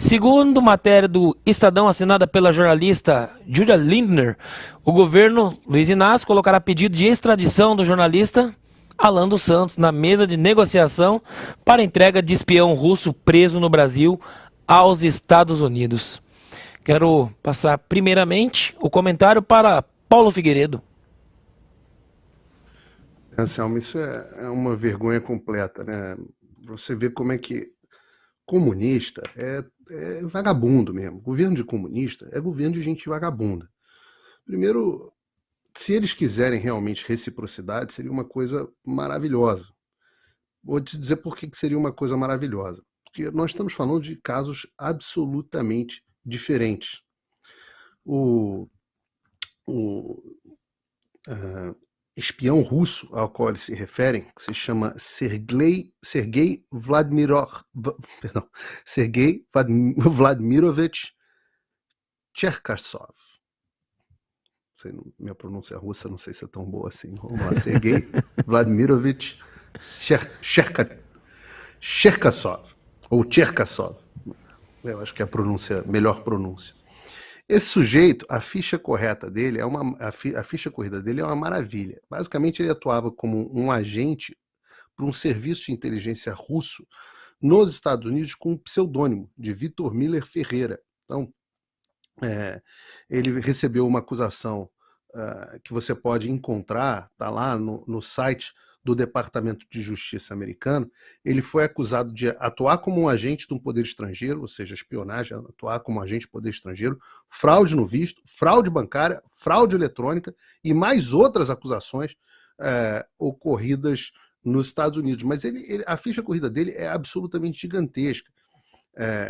Segundo matéria do Estadão assinada pela jornalista Julia Lindner, o governo Luiz Inácio colocará pedido de extradição do jornalista Alan dos Santos na mesa de negociação para entrega de espião russo preso no Brasil aos Estados Unidos. Quero passar primeiramente o comentário para Paulo Figueiredo. Anselmo, isso é uma vergonha completa, né? Você vê como é que comunista é vagabundo mesmo. Governo de comunista é governo de gente vagabunda. Primeiro, se eles quiserem realmente reciprocidade, seria uma coisa maravilhosa. Vou te dizer por que seria uma coisa maravilhosa. Porque nós estamos falando de casos absolutamente diferentes. O espião russo ao qual eles se referem, que se chama Sergei Vladimirovich Cherkasov. Minha pronúncia russa não sei se é tão boa assim. Vamos lá, Sergei Vladimirovich Cherkasov, ou Cherkasov. Eu acho que é a melhor pronúncia. Esse sujeito, a ficha corrida dele é uma maravilha. Basicamente, ele atuava como um agente para um serviço de inteligência russo nos Estados Unidos com o pseudônimo de Vitor Miller Ferreira. Então, ele recebeu uma acusação que você pode encontrar, está lá no site do Departamento de Justiça americano. Ele foi acusado de atuar como um agente de um poder estrangeiro, ou seja, espionagem, atuar como um agente de poder estrangeiro, fraude no visto, fraude bancária, fraude eletrônica e mais outras acusações ocorridas nos Estados Unidos. Mas a ficha corrida dele é absolutamente gigantesca.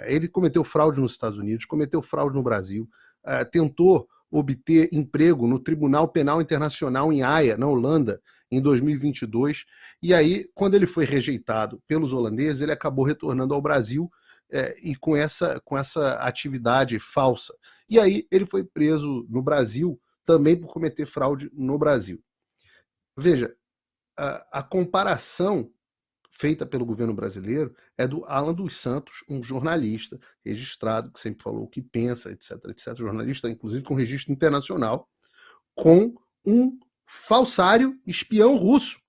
Ele cometeu fraude nos Estados Unidos, cometeu fraude no Brasil, tentou obter emprego no Tribunal Penal Internacional em Haia, na Holanda, em 2022, e aí, quando ele foi rejeitado pelos holandeses, ele acabou retornando ao Brasil e com essa atividade falsa. E aí ele foi preso no Brasil, também por cometer fraude no Brasil. Veja, a comparação feita pelo governo brasileiro é do Alan dos Santos, um jornalista registrado, que sempre falou o que pensa, etc, etc, jornalista, inclusive com registro internacional, com um falsário espião russo.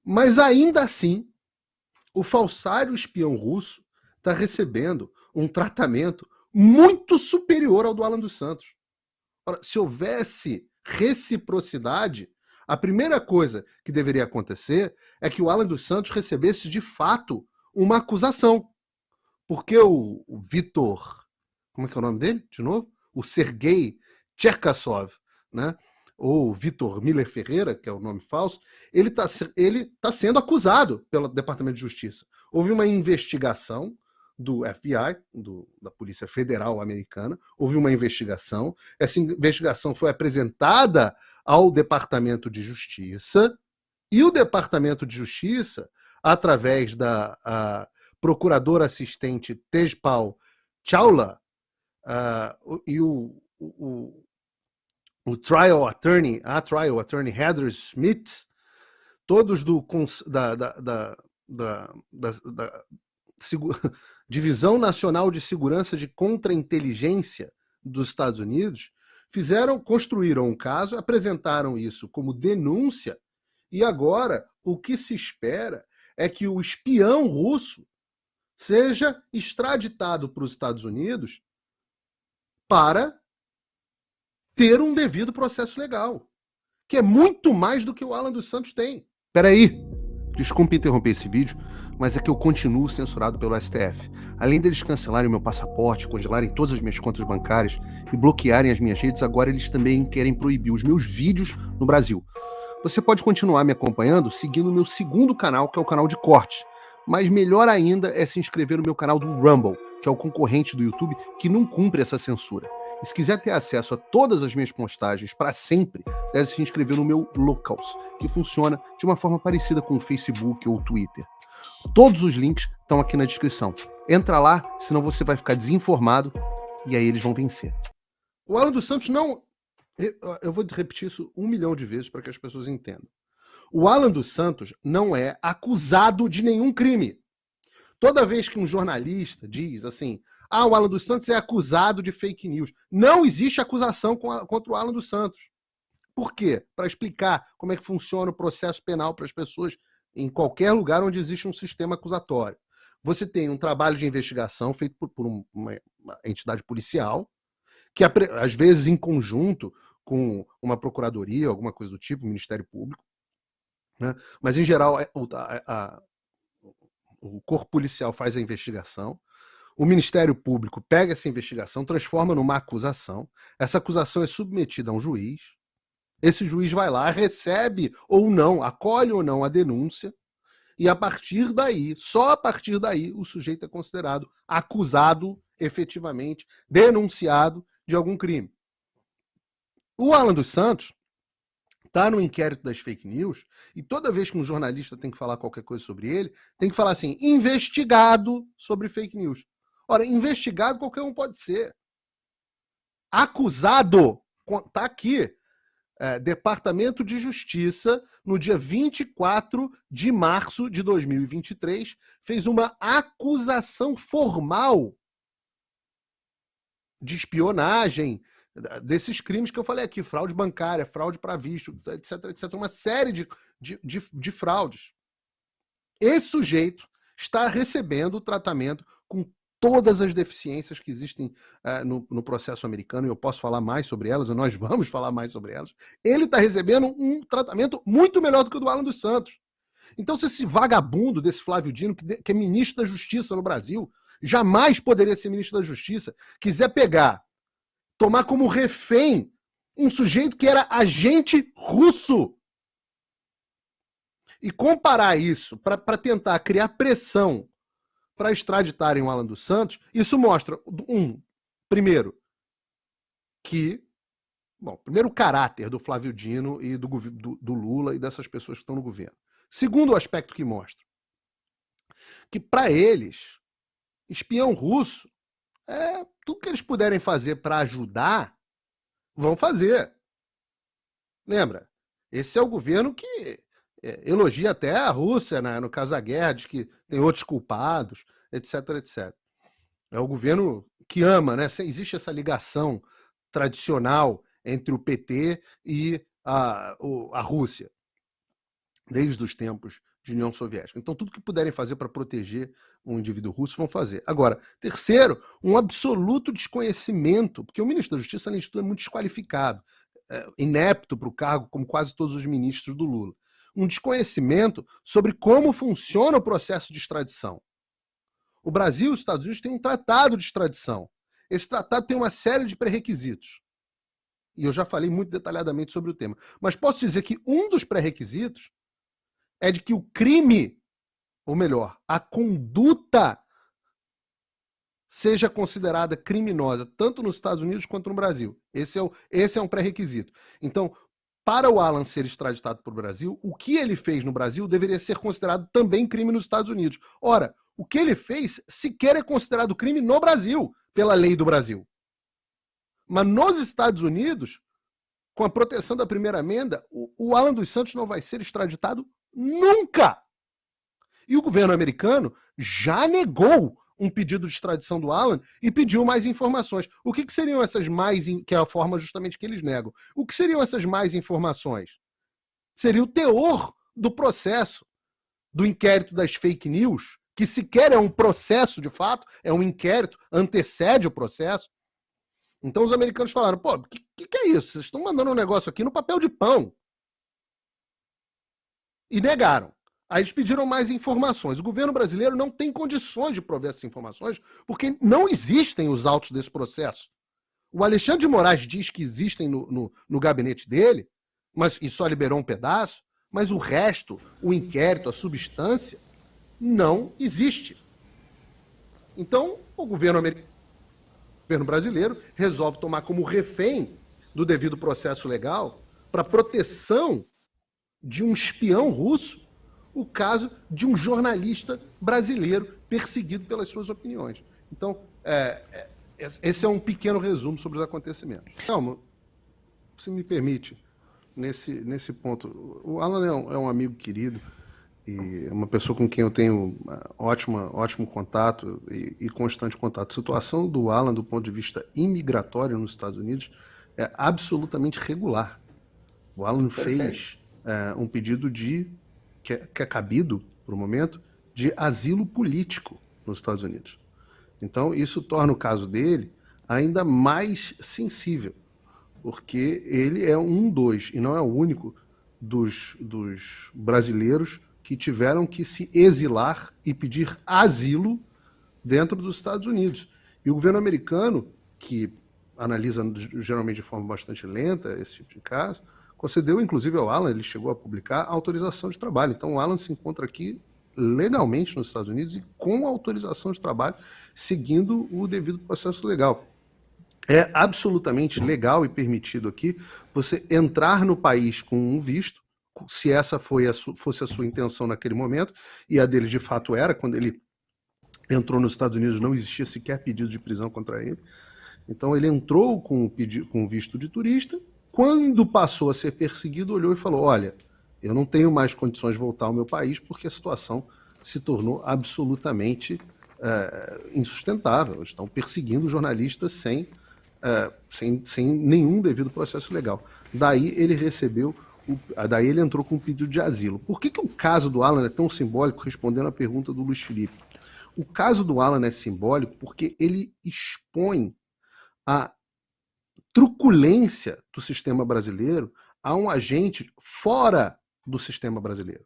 Mas ainda assim, o falsário espião russo está recebendo um tratamento muito superior ao do Alan dos Santos. Ora, se houvesse reciprocidade, a primeira coisa que deveria acontecer é que o Alan dos Santos recebesse de fato uma acusação. Porque o Vitor, como é que é o nome dele, de novo? O Sergei Cherkasov, né? Ou Vitor Miller Ferreira, que é o nome falso, ele tá sendo acusado pelo Departamento de Justiça. Houve uma investigação do FBI, da Polícia Federal Americana, houve uma investigação, essa investigação foi apresentada ao Departamento de Justiça, e o Departamento de Justiça, através da procuradora assistente Tejpal Chawla e o trial attorney Heather Smith, todos da Divisão Nacional de Segurança de Contra-Inteligência dos Estados Unidos, construíram um caso, apresentaram isso como denúncia, e agora o que se espera é que o espião russo seja extraditado para os Estados Unidos para ter um devido processo legal, que é muito mais do que o Alan dos Santos tem. Peraí, desculpe interromper esse vídeo, mas é que eu continuo censurado pelo STF. Além deles cancelarem o meu passaporte, congelarem todas as minhas contas bancárias e bloquearem as minhas redes, agora eles também querem proibir os meus vídeos no Brasil. Você pode continuar me acompanhando seguindo o meu segundo canal, que é o canal de cortes. Mas melhor ainda é se inscrever no meu canal do Rumble, que é o concorrente do YouTube que não cumpre essa censura. E se quiser ter acesso a todas as minhas postagens para sempre, deve se inscrever no meu Locals, que funciona de uma forma parecida com o Facebook ou o Twitter. Todos os links estão aqui na descrição. Entra lá, senão você vai ficar desinformado e aí eles vão vencer. O Alan dos Santos não... Eu vou repetir isso 1 milhão de vezes para que as pessoas entendam. O Alan dos Santos não é acusado de nenhum crime. Toda vez que um jornalista diz assim, o Alan dos Santos é acusado de fake news, não existe acusação contra o Alan dos Santos. Por quê? Para explicar como é que funciona o processo penal para as pessoas em qualquer lugar onde existe um sistema acusatório. Você tem um trabalho de investigação feito por uma entidade policial, que às vezes em conjunto com uma procuradoria, alguma coisa do tipo, Ministério Público, né? Mas em geral o corpo policial faz a investigação, o Ministério Público pega essa investigação, transforma numa acusação, essa acusação é submetida a um juiz, esse juiz vai lá, recebe ou não, acolhe ou não a denúncia, e a partir daí, só a partir daí, o sujeito é considerado acusado, efetivamente, denunciado de algum crime. O Alan dos Santos está no inquérito das fake news, e toda vez que um jornalista tem que falar qualquer coisa sobre ele, tem que falar assim, investigado sobre fake news. Ora, investigado qualquer um pode ser. Acusado, está aqui, Departamento de Justiça, no dia 24 de março de 2023, fez uma acusação formal de espionagem, desses crimes que eu falei aqui, fraude bancária, fraude para visto, etc, etc, uma série de fraudes. Esse sujeito está recebendo o tratamento com todas as deficiências que existem no processo americano, e eu posso falar mais sobre elas, e nós vamos falar mais sobre elas. Ele está recebendo um tratamento muito melhor do que o do Alan dos Santos. Então, se esse vagabundo desse Flávio Dino, que é ministro da Justiça no Brasil, jamais poderia ser ministro da Justiça, quiser tomar como refém um sujeito que era agente russo e comparar isso para tentar criar pressão para extraditarem o Alan dos Santos, isso mostra, primeiro, primeiro o caráter do Flávio Dino e do Lula e dessas pessoas que estão no governo. Segundo aspecto que mostra, que para eles, espião russo, tudo que eles puderem fazer para ajudar, vão fazer. Lembra? Esse é o governo que elogia até a Rússia, né, no caso da guerra, diz que tem outros culpados, etc, etc. É o governo que ama, né? Existe essa ligação tradicional entre o PT e a Rússia, desde os tempos de União Soviética. Então, tudo que puderem fazer para proteger um indivíduo russo, vão fazer. Agora, terceiro, um absoluto desconhecimento, porque o ministro da Justiça, além de tudo, é muito desqualificado, inepto para o cargo, como quase todos os ministros do Lula. Um desconhecimento sobre como funciona o processo de extradição. O Brasil e os Estados Unidos têm um tratado de extradição. Esse tratado tem uma série de pré-requisitos. E eu já falei muito detalhadamente sobre o tema. Mas posso dizer que um dos pré-requisitos é de que o crime, ou melhor, a conduta seja considerada criminosa, tanto nos Estados Unidos quanto no Brasil. Esse é um pré-requisito. Então, para o Alan ser extraditado para o Brasil, o que ele fez no Brasil deveria ser considerado também crime nos Estados Unidos. Ora, o que ele fez sequer é considerado crime no Brasil, pela lei do Brasil. Mas nos Estados Unidos, com a proteção da primeira emenda, o Alan dos Santos não vai ser extraditado nunca! E o governo americano já negou um pedido de extradição do Alan e pediu mais informações. O que seriam essas mais, que é a forma justamente que eles negam? O que seriam essas mais informações? Seria o teor do processo, do inquérito das fake news, que sequer é um processo de fato, é um inquérito, antecede o processo. Então os americanos falaram, pô, o que é isso? Vocês estão mandando um negócio aqui no papel de pão. E negaram. Aí eles pediram mais informações. O governo brasileiro não tem condições de prover essas informações porque não existem os autos desse processo. O Alexandre de Moraes diz que existem no gabinete dele, e só liberou um pedaço, mas o resto, o inquérito, a substância, não existe. Então, o governo brasileiro resolve tomar como refém do devido processo legal, para proteção de um espião russo, o caso de um jornalista brasileiro perseguido pelas suas opiniões. Então, esse é um pequeno resumo sobre os acontecimentos. Calma, se me permite, nesse ponto, o Alan é um amigo querido, e uma pessoa com quem eu tenho ótimo contato e constante contato. A situação do Alan, do ponto de vista imigratório nos Estados Unidos, é absolutamente regular. O Alan fez um pedido que é cabido, por um momento, de asilo político nos Estados Unidos. Então, isso torna o caso dele ainda mais sensível, porque ele é e não é o único dos brasileiros que tiveram que se exilar e pedir asilo dentro dos Estados Unidos. E o governo americano, que analisa geralmente de forma bastante lenta esse tipo de caso, concedeu inclusive ao Alan, ele chegou a publicar, a autorização de trabalho. Então o Alan se encontra aqui legalmente nos Estados Unidos e com autorização de trabalho, seguindo o devido processo legal. É absolutamente legal e permitido aqui você entrar no país com um visto, se essa fosse a sua intenção naquele momento, e a dele de fato era. Quando ele entrou nos Estados Unidos não existia sequer pedido de prisão contra ele. Então ele entrou com visto de turista. Quando passou a ser perseguido, olhou e falou: olha, eu não tenho mais condições de voltar ao meu país porque a situação se tornou absolutamente insustentável. Estão perseguindo jornalistas sem nenhum devido processo legal. Daí ele daí ele entrou com um pedido de asilo. Por que o caso do Alan é tão simbólico, respondendo à pergunta do Luiz Felipe? O caso do Alan é simbólico porque ele expõe a truculência do sistema brasileiro a um agente fora do sistema brasileiro.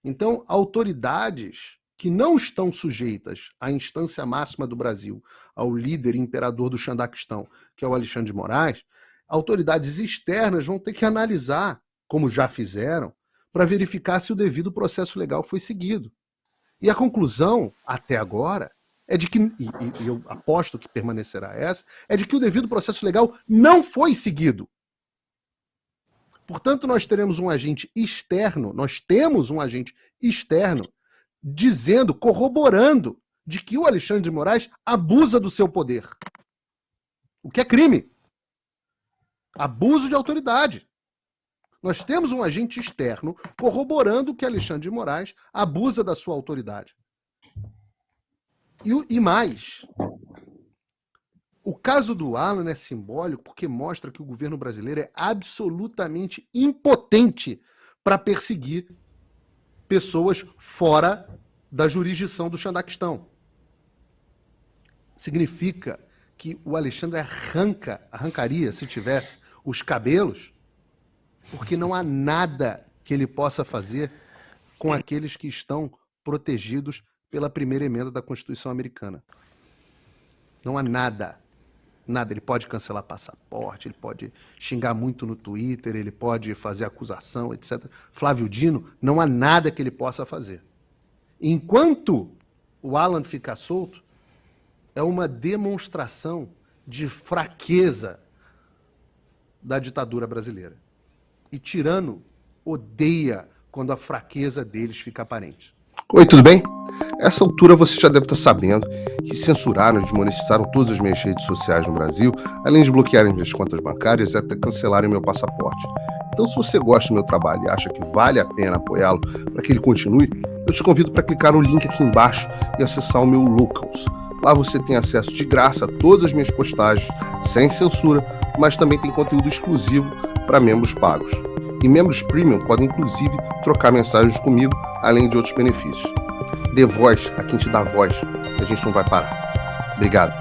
Então, autoridades que não estão sujeitas à instância máxima do Brasil, ao líder imperador do Xandaquistão, que é o Alexandre de Moraes, autoridades externas vão ter que analisar, como já fizeram, para verificar se o devido processo legal foi seguido. E a conclusão, até agora, é de que, e eu aposto que permanecerá essa, é de que o devido processo legal não foi seguido. Portanto, nós temos um agente externo dizendo, corroborando, de que o Alexandre de Moraes abusa do seu poder. O que é crime. Abuso de autoridade. Nós temos um agente externo corroborando que Alexandre de Moraes abusa da sua autoridade. E mais, o caso do Alan é simbólico porque mostra que o governo brasileiro é absolutamente impotente para perseguir pessoas fora da jurisdição do Xandaquistão. Significa que o Alexandre arrancaria, se tivesse, os cabelos, porque não há nada que ele possa fazer com aqueles que estão protegidos pela primeira emenda da Constituição americana. Não há nada. Nada. Ele pode cancelar passaporte, ele pode xingar muito no Twitter, ele pode fazer acusação, etc. Flávio Dino, não há nada que ele possa fazer. Enquanto o Alan ficar solto, é uma demonstração de fraqueza da ditadura brasileira. E tirano odeia quando a fraqueza deles fica aparente. Oi, tudo bem? A essa altura você já deve estar sabendo que censuraram e desmonetizaram todas as minhas redes sociais no Brasil, além de bloquearem minhas contas bancárias e até cancelarem meu passaporte. Então, se você gosta do meu trabalho e acha que vale a pena apoiá-lo para que ele continue, eu te convido para clicar no link aqui embaixo e acessar o meu Locals. Lá você tem acesso de graça a todas as minhas postagens, sem censura, mas também tem conteúdo exclusivo para membros pagos. E membros premium podem inclusive trocar mensagens comigo, além de outros benefícios. Dê voz a quem te dá voz, que a gente não vai parar. Obrigado.